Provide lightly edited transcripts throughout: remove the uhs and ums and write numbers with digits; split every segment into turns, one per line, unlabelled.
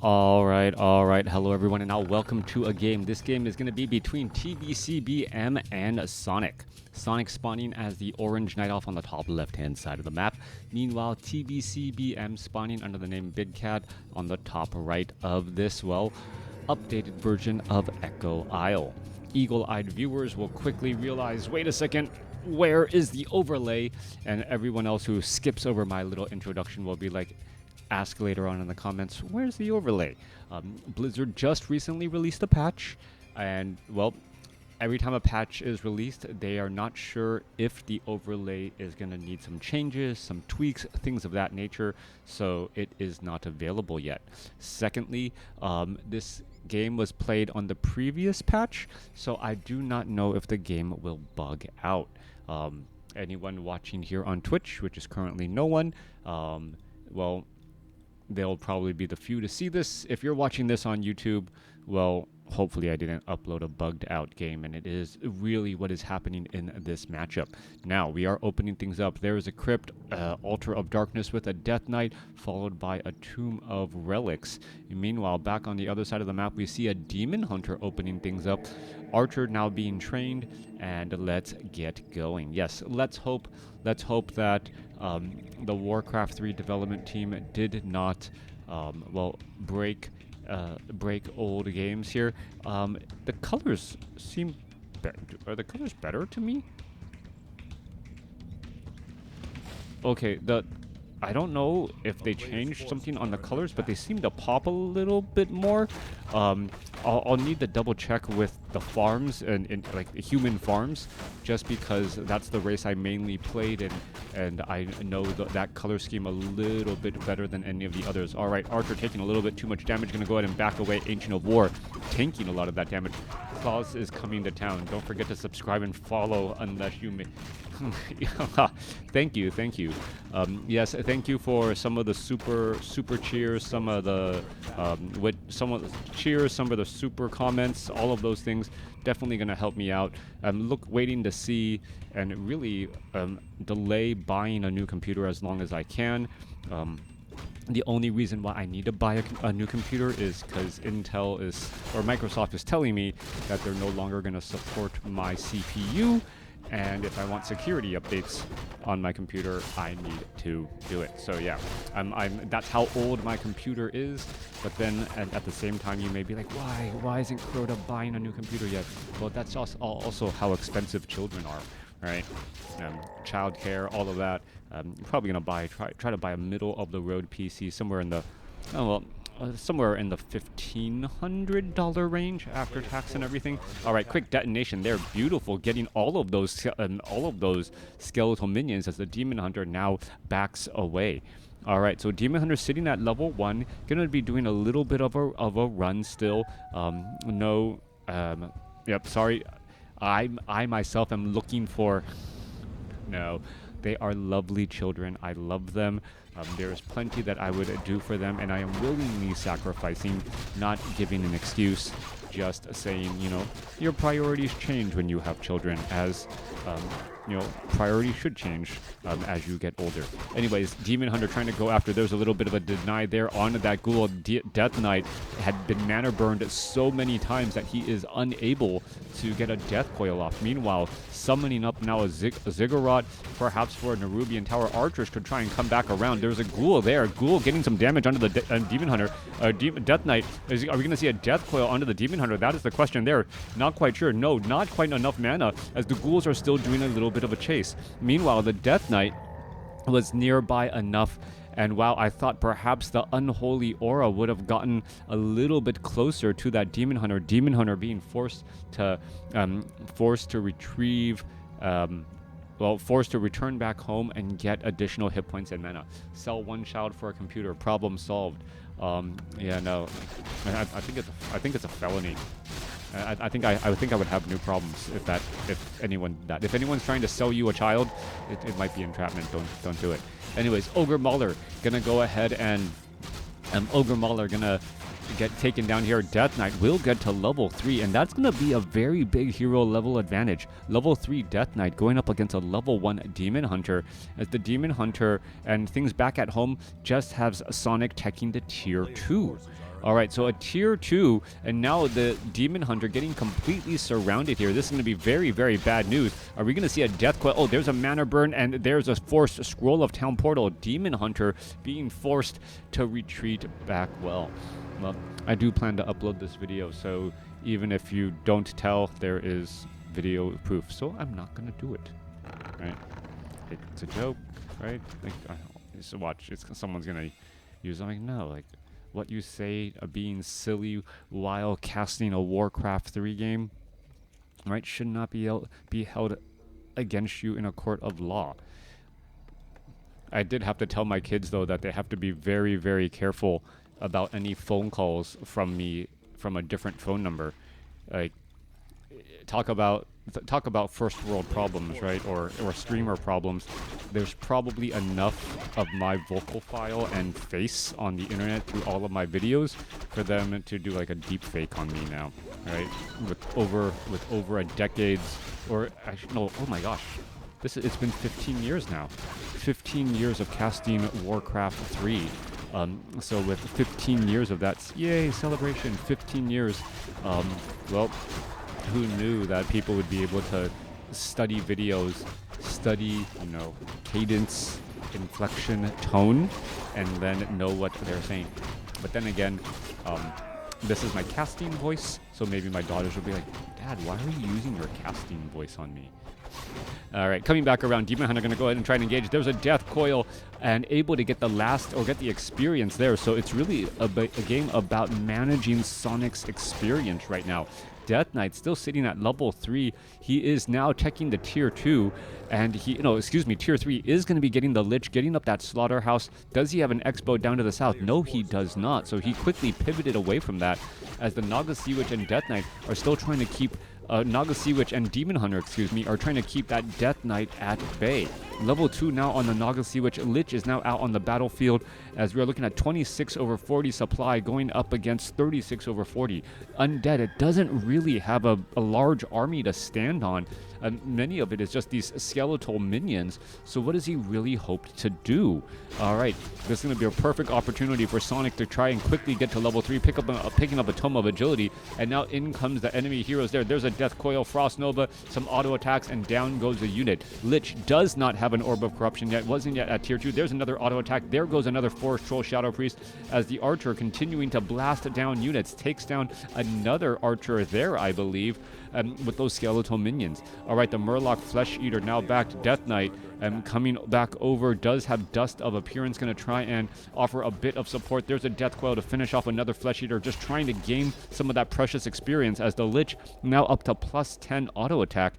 All right. Hello, everyone, and now welcome to a game. This game is going to be between TBCBM and Sonic. Sonic spawning as the orange night elf on the top left-hand side of the map. Meanwhile, TBCBM spawning under the name Big Cat on the top right of this, updated version of Echo Isle. Eagle-eyed viewers will quickly realize, wait a second, where is the overlay? And everyone else who skips over my little introduction will be like, ask later on in the comments, where's the overlay? Blizzard just recently released a patch, and well, every time a patch is released, they are not sure if the overlay is going to need some changes, some tweaks, things of that nature, so it is not available yet. Secondly, this game was played on the previous patch, so I do not know if the game will bug out. Anyone watching here on Twitch, which is currently no one, well, they'll probably be the few to see this. If you're watching this on YouTube, well, hopefully I didn't upload a bugged out game, and it is really what is happening in this matchup. Now, we are opening things up. There is a crypt, altar of darkness with a death knight, followed by a tomb of relics. Meanwhile, back on the other side of the map, we see a demon hunter opening things up. Archer now being trained, and let's get going. Yes, let's hope that the WarCraft 3 development team did not, break old games here. The colors seem are the colors better to me? Okay, I don't know if they changed something on the colors, but they seem to pop a little bit more. I'll need to double check with the farms and like the human farms, just because that's the race I mainly played in, and I know that color scheme a little bit better than any of the others. All right, Archer taking a little bit too much damage, gonna go ahead and back away. Ancient of War tanking a lot of that damage. Claus is coming to town. Don't forget to subscribe and follow unless you may. Thank you. Yes, thank you for some of the super cheers, some of the cheers, some of the super comments, all of those things. Definitely gonna help me out. I'm waiting to see and really delay buying a new computer as long as I can. The only reason why I need to buy a new computer is because Microsoft is telling me that they're no longer going to support my CPU, and if I want security updates on my computer, I need to do it. So yeah, that's how old my computer is. But then at the same time, you may be like, why isn't Crota buying a new computer yet? Well, that's also how expensive children are. Right, childcare, all of that. You're probably gonna try to buy a middle of the road PC somewhere in the, somewhere in the $1,500 range after tax and everything. All right, quick detonation there, beautiful. Getting all of those skeletal minions as the demon hunter now backs away. All right, so Demon Hunter sitting at level 1, gonna be doing a little bit of a run still. Sorry. I myself am looking for... No, they are lovely children. I love them. There's plenty that I would do for them, and I am willingly sacrificing, not giving an excuse, just saying, your priorities change when you have children, as, priorities should change as you get older. Anyways, Demon Hunter trying to go after. There's a little bit of a deny there onto that ghoul. Death Knight had been mana burned so many times that he is unable to get a death coil off. Meanwhile, summoning up now a Ziggurat, perhaps for a Nerubian Tower. Archers could try and come back around. There's a ghoul there. Ghoul getting some damage onto the Demon Hunter. Death Knight. Are we going to see a death coil onto the Demon Hunter? That is the question there. Not quite sure. No, not quite enough mana, as the ghouls are still doing a little bit of a chase. Meanwhile, the Death Knight was nearby enough, and while I thought perhaps the Unholy Aura would have gotten a little bit closer to that Demon Hunter being forced to retrieve, forced to return back home and get additional hit points and mana. Sell one child for a computer. Problem solved. Yeah, no, I think it's a felony. I think I would have new problems if anyone's trying to sell you a child, it might be entrapment. Don't do it. Anyways, Ogre Mauler gonna go ahead and Ogre Mauler gonna get taken down here. Death Knight will get to level 3, and that's going to be a very big hero level advantage. Level 3 Death Knight going up against a level 1 Demon Hunter, as the Demon Hunter and things back at home just has Sonic teching to tier 2. All right, so a tier 2, and now the Demon Hunter getting completely surrounded here. This is going to be very, very bad news. Are we going to see a death coil? Oh, there's a mana burn, and there's a forced scroll of Town Portal. Demon Hunter being forced to retreat back. Well, I do plan to upload this video, so even if you don't tell, there is video proof. So I'm not going to do it, right? It's a joke, right? Like, so watch, someone's going to use it. I'm like, no, like, what you say being silly while casting a WarCraft 3 game, right, should not be held against you in a court of law. I did have to tell my kids, though, that they have to be very, very careful about any phone calls from me from a different phone number. Like, talk about first world problems, right, or streamer problems. There's probably enough of my vocal file and face on the internet through all of my videos for them to do like a deep fake on me now, right? With over a decade's, or actually, no, oh my gosh, it's been 15 years now. 15 years of casting WarCraft 3. So with 15 years of that, yay, celebration, 15 years, well, who knew that people would be able to study videos, study, you know, cadence, inflection, tone, and then know what they're saying. But then again, this is my casting voice, so maybe my daughters will be like, Dad, why are you using your casting voice on me? All right, coming back around, Demon Hunter going to go ahead and try and engage. There's a death coil and able to get the last, or get the experience there. So it's really a game about managing Sonic's experience right now. Death Knight still sitting at level 3. He is now checking the tier 2, and tier 3 is going to be getting the Lich, getting up that slaughterhouse. Does he have an expo down to the south? No, he does not. So he quickly pivoted away from that, as the Naga Sea Witch and Death Knight are still trying to keep Naga Sea Witch and Demon Hunter, are trying to keep that Death Knight at bay. Level 2 now on the Naga Sea Witch. Lich is now out on the battlefield, as we are looking at 26 over 40 supply going up against 36 over 40. Undead, it doesn't really have a large army to stand on. Many of it is just these skeletal minions. So what does he really hope to do? All right, this is going to be a perfect opportunity for Sonic to try and quickly get to level 3, picking up a Tome of Agility. And now in comes the enemy heroes there. There's a Death Coil, Frost Nova, some auto attacks, and down goes the unit. Lich does not have an Orb of Corruption yet, wasn't yet at tier 2. There's another auto attack. There goes another Forest Troll Shadow Priest, as the Archer continuing to blast down units, takes down another Archer there, I believe, with those skeletal minions. All right, the Murloc Flesh Eater now back to Death Knight, coming back over, does have Dust of Appearance, going to try and offer a bit of support. There's a Death Coil to finish off another Flesh Eater, just trying to gain some of that precious experience, as the Lich now up to plus 10 auto attack.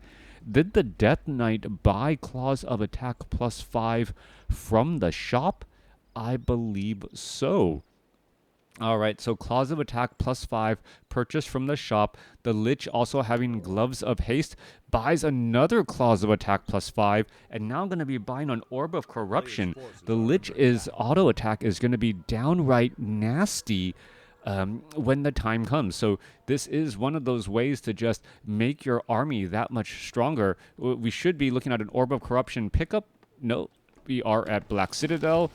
Did the Death Knight buy Claws of Attack plus 5 from the shop? I believe so. All right, so Claws of Attack plus 5 purchased from the shop. The Lich, also having Gloves of Haste, buys another Claws of Attack plus 5, and now going to be buying an Orb of Corruption. The Lich's auto attack is going to be downright nasty when the time comes. So this is one of those ways to just make your army that much stronger. We should be looking at an Orb of Corruption pickup. No, we are at Black Citadel.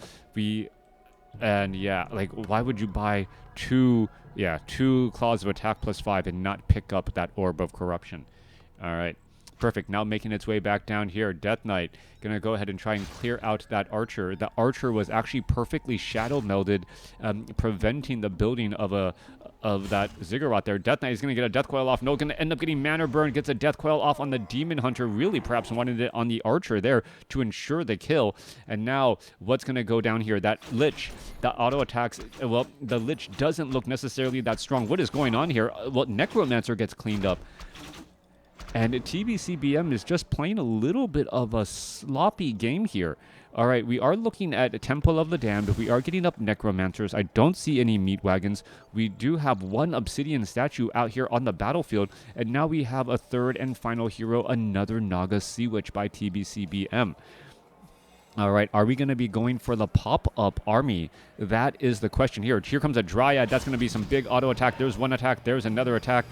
And yeah, like, why would you buy two Claws of Attack plus 5 and not pick up that Orb of Corruption? All right, perfect. Now making its way back down here, Death Knight gonna go ahead and try and clear out that Archer. The Archer was actually perfectly shadow melded, preventing the building of that Ziggurat there. Death Knight is going to get a Death Coil off. No, going to end up getting Mana Burn. Gets a Death Coil off on the Demon Hunter. Really perhaps wanted it on the Archer there to ensure the kill. And now what's going to go down here? That Lich, that auto attacks. Well, the Lich doesn't look necessarily that strong. What is going on here? Well, Necromancer gets cleaned up. And TBCBM is just playing a little bit of a sloppy game here. All right, we are looking at Temple of the Damned. We are getting up Necromancers. I don't see any Meat Wagons. We do have one Obsidian statue out here on the battlefield. And now we have a third and final hero, another Naga Sea Witch by TBCBM. All right, are we going to be going for the pop-up army? That is the question here. Here comes a Dryad. That's going to be some big auto attack. There's one attack. There's another attack.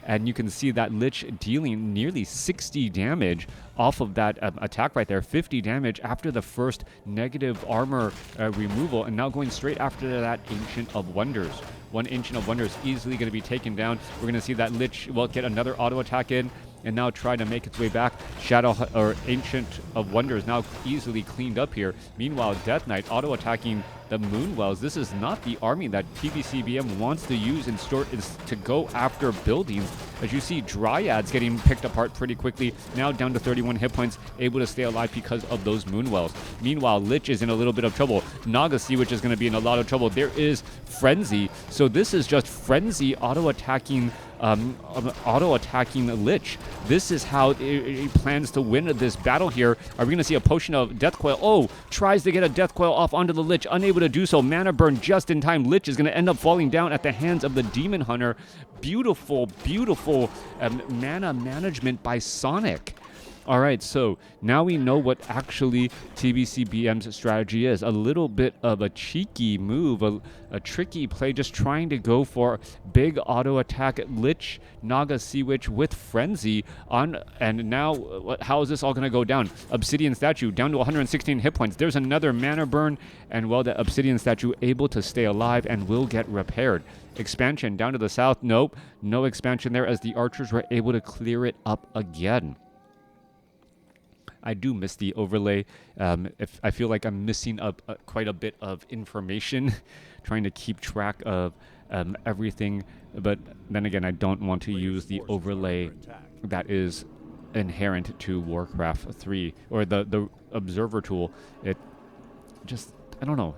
and you can see that Lich dealing nearly 60 damage off of that attack right there, 50 damage after the first negative armor removal, and now going straight after that Ancient of Wonders. One Ancient of Wonders easily going to be taken down. We're going to see that Lich will get another auto attack in and now try to make its way back. Shadow or Ancient of Wonders now easily cleaned up here. Meanwhile, Death Knight auto attacking the Moonwells. This is not the army that TBCBM wants to use in store is to go after buildings. As you see, Dryads getting picked apart pretty quickly. Now down to 31 hit points, able to stay alive because of those Moonwells. Meanwhile, Lich is in a little bit of trouble. Naga Sea Witch is going to be in a lot of trouble. There is Frenzy. So this is just Frenzy auto-attacking Lich. This is how he plans to win this battle here. Are we going to see a potion of Death Coil? Oh, tries to get a Death Coil off onto the Lich, unable to do so. Mana burn just in time. Lich is going to end up falling down at the hands of the Demon Hunter. Beautiful, beautiful mana management by Sonik. All right, so now we know what actually TBCBM's strategy is. A little bit of a cheeky move, a tricky play, just trying to go for big auto attack Lich, Naga Sea Witch with Frenzy on. And now, how is this all going to go down? Obsidian Statue down to 116 hit points. There's another mana burn, and well, the Obsidian Statue able to stay alive and will get repaired. Expansion down to the south. Nope, no expansion there as the archers were able to clear it up again. I do miss the overlay. If I feel like I'm missing quite a bit of information, trying to keep track of everything. But then again, I don't want to use the overlay that is inherent to WarCraft 3 or the observer tool. It just, I don't know.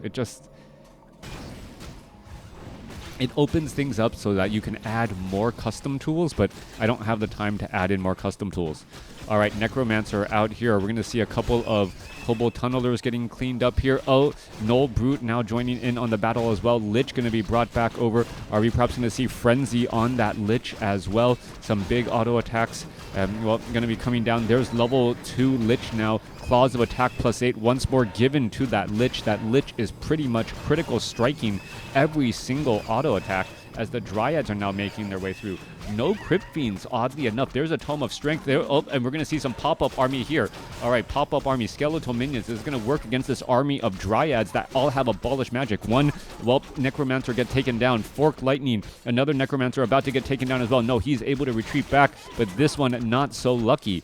It opens things up so that you can add more custom tools, but I don't have the time to add in more custom tools. All right, Necromancer out here. We're going to see a couple of Hobo Tunnelers getting cleaned up here. Oh, Null Brute now joining in on the battle as well. Lich going to be brought back over. Are we perhaps going to see Frenzy on that Lich as well? Some big auto attacks. Well, going to be coming down. There's level 2 Lich now. Claws of Attack +8 once more given to that Lich. That Lich is pretty much critical striking every single auto attack as the Dryads are now making their way through. No Crypt Fiends, oddly enough. There's a Tome of Strength there. Oh, and we're going to see some pop-up army here. All right, pop-up army, skeletal minions. This is going to work against this army of Dryads that all have abolished magic. One, well, Necromancer get taken down. Forked Lightning, another Necromancer about to get taken down as well. No, he's able to retreat back, but this one not so lucky.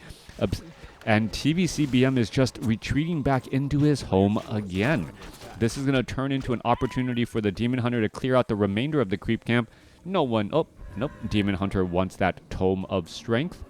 And TBCBM is just retreating back into his home again. This is going to turn into an opportunity for the Demon Hunter to clear out the remainder of the creep camp. No one... Oh, nope. Demon Hunter wants that Tome of Strength.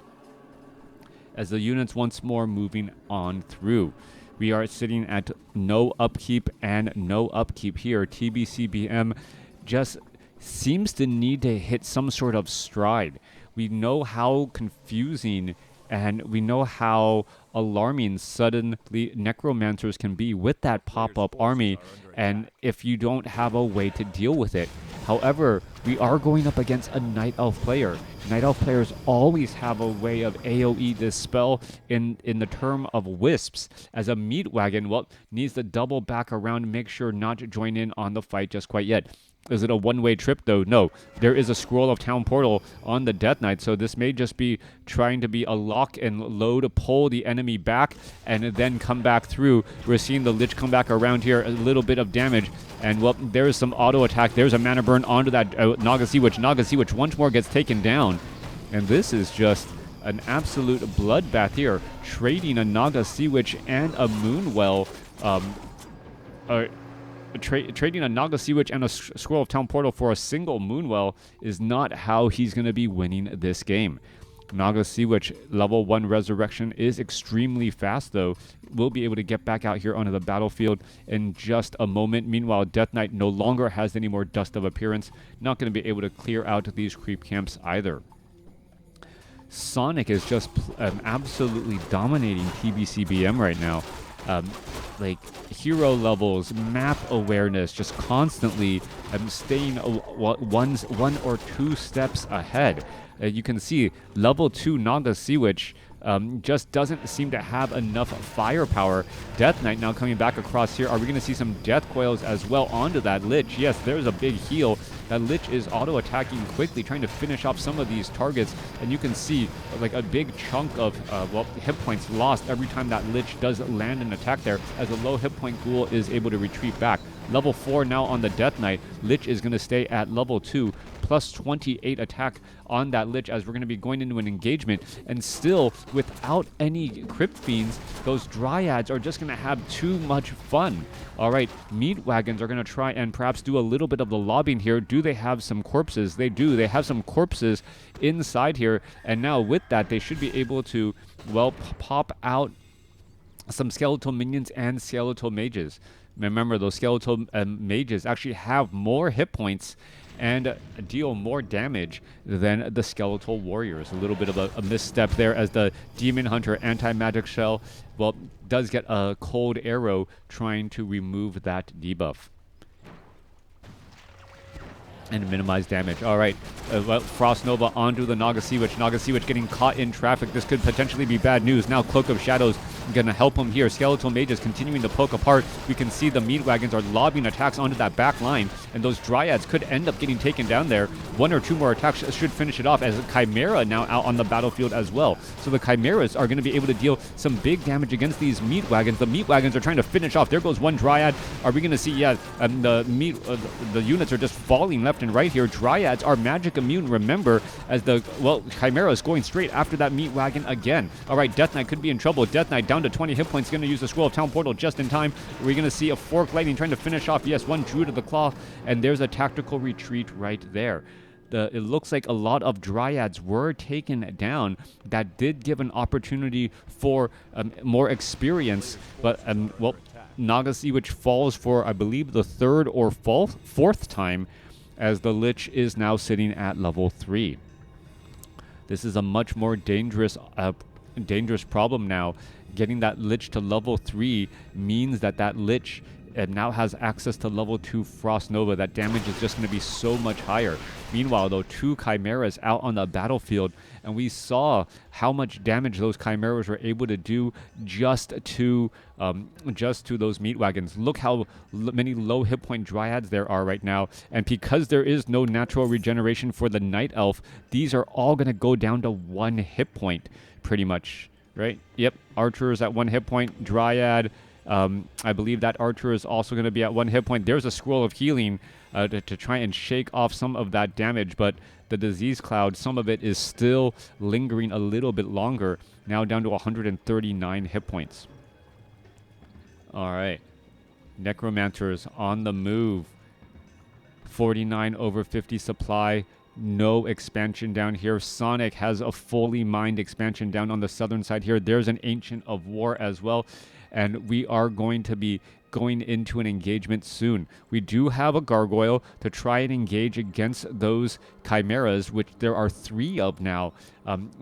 As the units once more moving on through. We are sitting at no upkeep and no upkeep here. TBCBM just seems to need to hit some sort of stride. We know how confusing and we know how alarming suddenly Necromancers can be with that pop-up army, and if you don't have a way to deal with it. However, we are going up against a Night Elf player. Night Elf players always have a way of AoE this spell in the term of Wisps. As a Meat Wagon, well, needs to double back around, make sure not to join in on the fight just quite yet. Is it a one-way trip, though? No. There is a Scroll of Town Portal on the Death Knight, so this may just be trying to be a lock and load to pull the enemy back and then come back through. We're seeing the Lich come back around here, a little bit of damage, and, well, there's some auto attack. There's a mana burn onto that Naga Sea Witch. Naga Sea Witch once more gets taken down, and this is just an absolute bloodbath here. Trading a Naga Sea Witch and a Moonwell, trading a Naga Sea Witch and a Scroll of Town Portal for a single Moonwell is not how he's going to be winning this game. Naga Sea Witch level 1 resurrection is extremely fast, though. We'll be able to get back out here onto the battlefield in just a moment. Meanwhile, Death Knight no longer has any more Dust of Appearance. Not going to be able to clear out these creep camps either. Sonik is just absolutely dominating TBCBM right now. Like hero levels, map awareness, just constantly staying one or two steps ahead. You can see level 2 Naga Sea Witch just doesn't seem to have enough firepower. Death Knight now coming back across here. Are we going to see some Death Coils as well onto that Lich? Yes, there's a big heal. That Lich is auto-attacking quickly, trying to finish off some of these targets. And you can see like a big chunk of hit points lost every time that Lich does land an attack there, as a low hit point ghoul is able to retreat back. Level 4 now on the Death Knight. Lich is going to stay at level 2, plus 28 attack on that Lich, as we're going to be going into an engagement. And still, without any Crypt Fiends, those Dryads are just going to have too much fun. All right, Meat Wagons are going to try and perhaps do a little bit of the lobbying here. Do they have some corpses? They do. They have some corpses inside here. And now with that, they should be able to, well, pop out some skeletal minions and skeletal mages. Remember, those skeletal mages actually have more hit points and deal more damage than the skeletal warriors. A little bit of a misstep there, as the demon hunter anti-magic shell, well, does get a cold arrow trying to remove that debuff and minimize damage. All right, Frost Nova onto the Naga Sea Witch. Naga Sea Witch getting caught in traffic. This could potentially be bad news. Now Cloak of Shadows gonna help him here. Skeletal Mages continuing to poke apart. We can see the Meat Wagons are lobbing attacks onto that back line, and those Dryads could end up getting taken down there. One or two more attacks should finish it off, as a Chimera now out on the battlefield as well. So the Chimeras are gonna be able to deal some big damage against these Meat Wagons. The Meat Wagons are trying to finish off. There goes one Dryad. Are we gonna see, the units are just falling left and right here. Dryads are magic immune, remember, as the, well, Chimera is going straight after that Meat Wagon again. All right, Death Knight could be in trouble. Death Knight down to 20 hit points, going to use the Scroll of Town Portal just in time. We're going to see a Fork Lightning trying to finish off, yes, one Druid of the Claw, and there's a tactical retreat right there. It looks like a lot of Dryads were taken down. That did give an opportunity for more experience, but, well, Naga Sea Witch falls for, I believe, the third or fourth time, as the Lich is now sitting at level 3. This is a much more dangerous problem now. Getting that Lich to level 3 means that Lich now has access to level 2 Frost Nova. That damage is just going to be so much higher. Meanwhile, though, 2 Chimeras out on the battlefield, and we saw how much damage those Chimeras were able to do just to those Meat Wagons. Look how many low hit point Dryads there are right now, and because there is no natural regeneration for the Night Elf, these are all going to go down to 1 hit point, pretty much, right? Yep, Archer is at 1 hit point, Dryad, I believe that Archer is also going to be at 1 hit point. There's a Scroll of Healing to try and shake off some of that damage, but the Disease Cloud, some of it is still lingering a little bit longer, now down to 139 hit points. All right, Necromancers on the move. 49 over 50 supply. No expansion down here. Sonik has a fully mined expansion down on the southern side here. There's an Ancient of War as well. And we are going to be going into an engagement soon. We do have a Gargoyle to try and engage against those Chimeras, which there are 3 of now.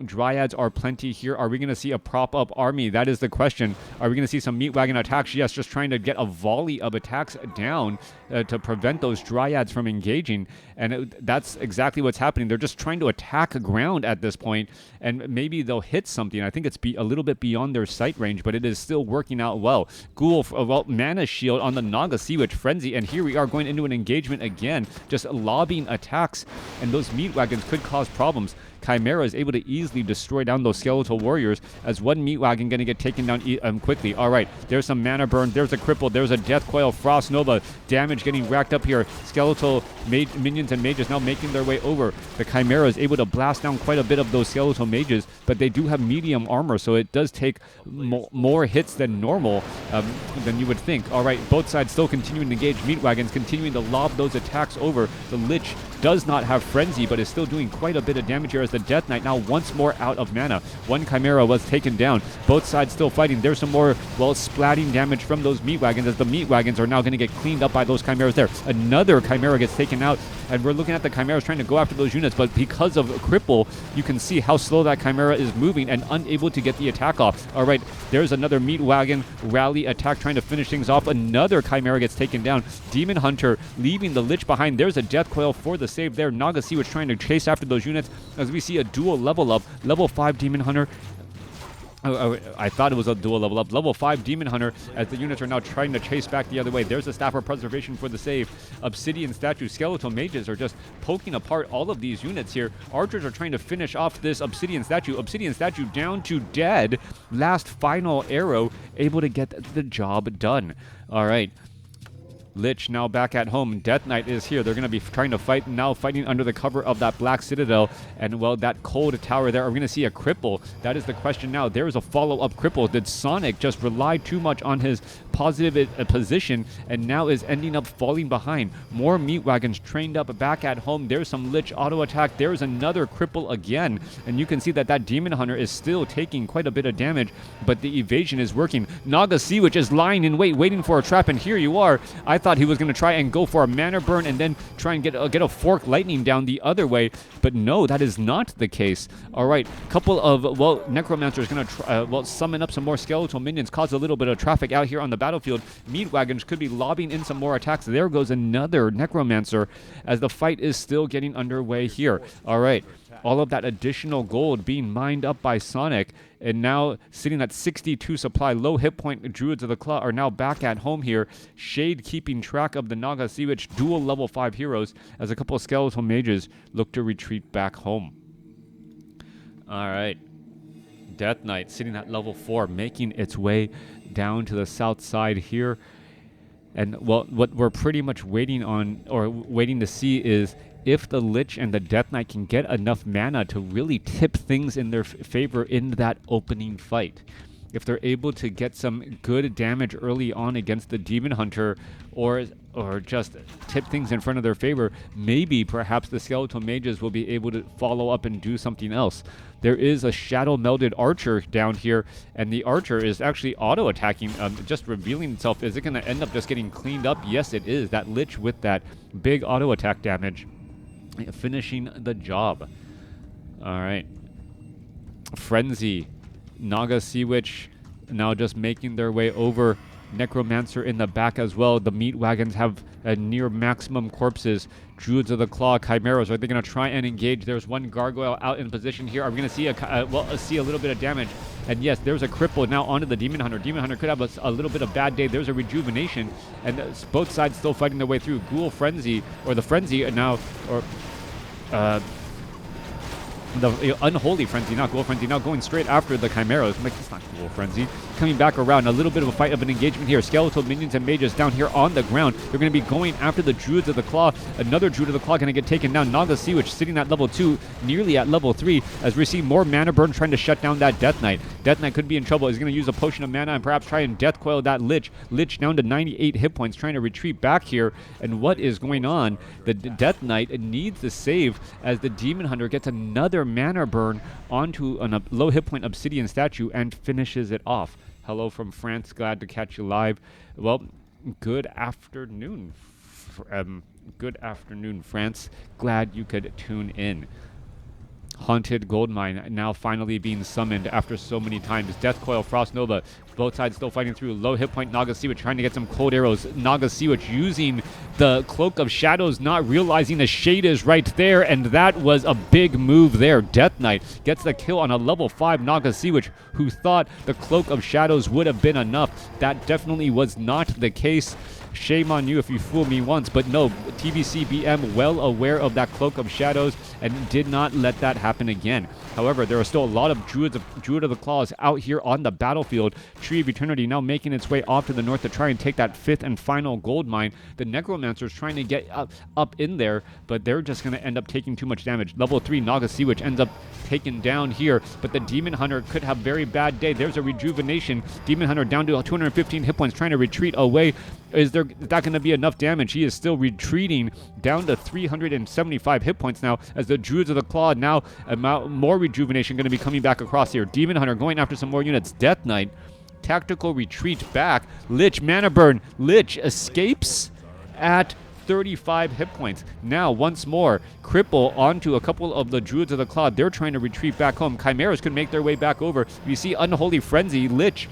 Dryads are plenty here. Are we going to see a prop-up army? That is the question. Are we going to see some Meat Wagon attacks? Yes, just trying to get a volley of attacks down to prevent those Dryads from engaging. And that's exactly what's happening. They're just trying to attack ground at this point, and maybe they'll hit something. I think it's a little bit beyond their sight range, but it is still working out well. Ghoul, Mana Shield on the Naga Sea Witch Frenzy, and here we are going into an engagement again, just lobbing attacks, and those Meat Wagons could cause problems. Chimera is able to easily destroy down those skeletal warriors, as one Meat Wagon going to get taken down quickly. All right, there's some mana burn, there's a cripple, there's a Death Coil, Frost Nova, damage getting racked up here. Skeletal minions and mages now making their way over. The Chimera is able to blast down quite a bit of those skeletal mages, but they do have medium armor, so it does take more hits than normal, than you would think. All right, both sides still continuing to engage. Meat Wagons continuing to lob those attacks over. The Lich does not have Frenzy, but is still doing quite a bit of damage here as the Death Knight now once more out of mana. One Chimera was taken down. Both sides still fighting. There's some more, well, splatting damage from those Meat Wagons as the Meat Wagons are now going to get cleaned up by those Chimeras there. Another Chimera gets taken out, and we're looking at the Chimeras trying to go after those units, but because of Cripple, you can see how slow that Chimera is moving and unable to get the attack off. All right, there's another Meat Wagon rally attack trying to finish things off. Another Chimera gets taken down. Demon Hunter leaving the Lich behind. There's a Death Coil for the save there. Naga Sea was trying to chase after those units as we see a dual level up. Level 5 Demon Hunter. I thought it was a dual level up. Level 5 Demon Hunter as the units are now trying to chase back the other way. There's a Staff of Preservation for the save. Obsidian Statue. Skeletal Mages are just poking apart all of these units here. Archers are trying to finish off this Obsidian Statue. Obsidian Statue down to dead. Last final arrow able to get the job done. All right. Lich now back at home. Death Knight is here. They're going to be trying to fight now, fighting under the cover of that Black Citadel. And, well, that cold tower there. Are we going to see a cripple? That is the question now. There is a follow-up cripple. Did Sonik just rely too much on his positive position and now is ending up falling behind? More Meat Wagons trained up back at home. There's some Lich auto attack. There's another cripple again. And you can see that that Demon Hunter is still taking quite a bit of damage, but the evasion is working. Naga Sea Witch is lying in wait, waiting for a trap, and here you are. I thought he was going to try and go for a mana burn and then try and get a fork lightning down the other way, but no, that is not the case. All right, couple of, well, Necromancer is going to try, well, summon up some more skeletal minions, cause a little bit of traffic out here on the battlefield. Meat Wagons could be lobbing in some more attacks. There goes another Necromancer as the fight is still getting underway here. All right, all of that additional gold being mined up by Sonik, and now sitting at 62 supply. Low hit point Druids of the Claw are now back at home here. Shade keeping track of the Naga Sea Witch dual level 5 heroes as a couple of skeletal mages look to retreat back home. All right. Death Knight sitting at level 4, making its way down to the south side here. And, well, what we're pretty much waiting on, or waiting to see, is if the Lich and the Death Knight can get enough mana to really tip things in their favor in that opening fight. If they're able to get some good damage early on against the Demon Hunter, or just tip things in front of their favor, maybe perhaps the Skeletal Mages will be able to follow up and do something else. There is a Shadow Melded Archer down here, and the Archer is actually auto-attacking, just revealing itself. Is it going to end up just getting cleaned up? Yes, it is. That Lich with that big auto-attack damage finishing the job. All right. Frenzy. Naga Sea Witch now just making their way over. Necromancer in the back as well. The Meat Wagons have near maximum corpses. Druids of the Claw, Chimeras, are they going to try and engage? There's one Gargoyle out in position here. Are we going to see a little bit of damage? And yes, there's a cripple now onto the Demon Hunter. Demon Hunter could have a little bit of bad day. There's a rejuvenation, and both sides still fighting their way through. Ghoul Frenzy, or the Frenzy now, or the Unholy Frenzy, not Ghoul Frenzy, now going straight after the Chimeras. I'm like, it's not Ghoul Frenzy. Coming back around, a little bit of a fight of an engagement here. Skeletal Minions and Mages down here on the ground. They're going to be going after the Druids of the Claw. Another Druid of the Claw going to get taken down. Naga Sea Witch sitting at level 2, nearly at level 3, as we see more mana burn trying to shut down that Death Knight. Death Knight could be in trouble. He's going to use a potion of mana and perhaps try and Death Coil that Lich. Lich down to 98 hit points, trying to retreat back here. And what is going on? The Death Knight needs the save as the Demon Hunter gets another mana burn onto a low hit point Obsidian Statue and finishes it off. Hello from France. Glad to catch you live. Well, good afternoon. Good afternoon, France. Glad you could tune in. Haunted Goldmine now finally being summoned after so many times. Death Coil, Frost Nova, both sides still fighting through. Low hit point Naga Sea Witch trying to get some cold arrows. Naga Sea Witch using the Cloak of Shadows, not realizing the shade is right there, and that was a big move there. Death Knight gets the kill on a level 5 Naga Sea Witch who thought the Cloak of Shadows would have been enough. That definitely was not the case. Shame on you if you fooled me once, but no, TVC BM well aware of that Cloak of Shadows and did not let that happen again. However, there are still a lot of Druid of the Claws out here on the battlefield. Tree of Eternity now making its way off to the north to try and take that 5th and final gold mine. The Necromancer's trying to get up in there, but they're just going to end up taking too much damage. Level 3 Naga Sea Witch ends up taken down here, but the Demon Hunter could have very bad day. There's a rejuvenation. Demon Hunter down to 215 hit points, trying to retreat away. Is that going to be enough damage? He is still retreating down to 375 hit points now, as the Druids of the Claw now, more rejuvenation going to be coming back across here. Demon Hunter going after some more units. Death Knight, tactical retreat back. Lich, mana burn. Lich escapes at 35 hit points. Now, once more, cripple onto a couple of the Druids of the Claw. They're trying to retreat back home. Chimeras could make their way back over. You see Unholy Frenzy. Lich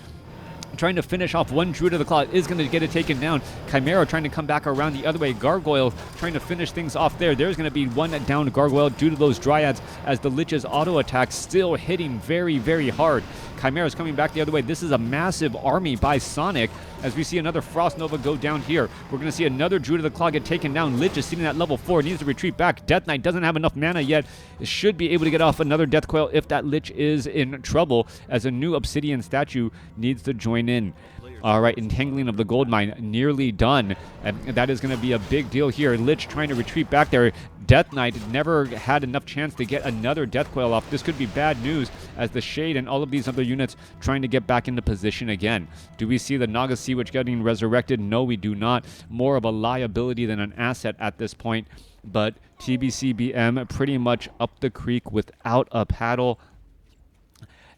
trying to finish off one Druid of the Claw is going to get it taken down. Chimera trying to come back around the other way. Gargoyle trying to finish things off there. There's going to be one down Gargoyle due to those Dryads, as the Lich's auto attack still hitting very, very hard. Chimera's coming back the other way. This is a massive army by Sonik, as we see another Frost Nova go down here. We're going to see another Druid of the Claw get taken down. Lich is sitting at level 4, needs to retreat back. Death Knight doesn't have enough mana yet. It should be able to get off another Death Coil if that Lich is in trouble, as a new Obsidian statue needs to join in. All right, Entangling of the Gold Mine nearly done, and that is going to be a big deal here. Lich trying to retreat back there. Death Knight never had enough chance to get another Death Coil off. This could be bad news, as the Shade and all of these other units trying to get back into position again. Do we see the Naga Sea Witch getting resurrected? No, we do not. More of a liability than an asset at this point, but TBCBM pretty much up the creek without a paddle,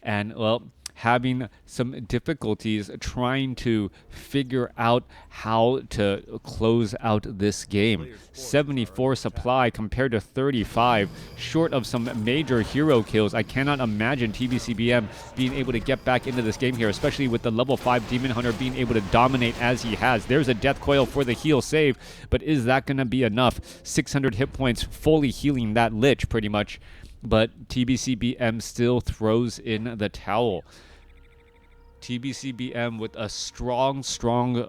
and, well, having some difficulties trying to figure out how to close out this game. 74 supply compared to 35, short of some major hero kills. I cannot imagine TBCBM being able to get back into this game here, especially with the level 5 Demon Hunter being able to dominate as he has. There's a Death Coil for the heal save, but is that going to be enough? 600 hit points, fully healing that Lich pretty much, but TBCBM still throws in the towel. TBCBM with a strong, Sonik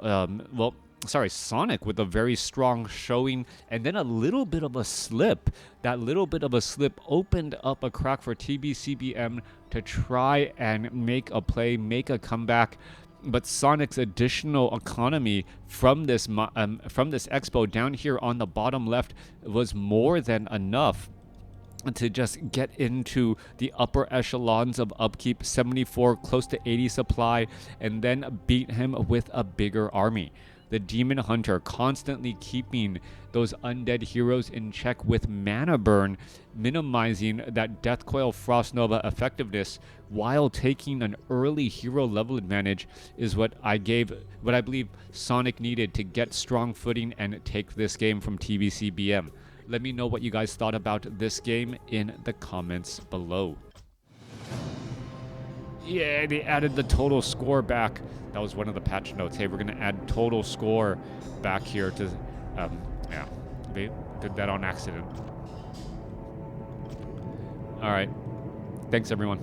with a very strong showing, and then a little bit of a slip. That little bit of a slip opened up a crack for TBCBM to try and make a play, make a comeback. But Sonic's additional economy from this expo down here on the bottom left was more than enough to just get into the upper echelons of upkeep. 74, close to 80 supply, and then beat him with a bigger army. The Demon Hunter constantly keeping those undead heroes in check with mana burn, minimizing that Death Coil Frost Nova effectiveness while taking an early hero level advantage is what I believe Sonik needed to get strong footing and take this game from TBCBM. Let me know what you guys thought about this game in the comments below. Yeah, they added the total score back. That was one of the patch notes. Hey, we're going to add total score back here to... yeah, they did that on accident. All right. Thanks, everyone.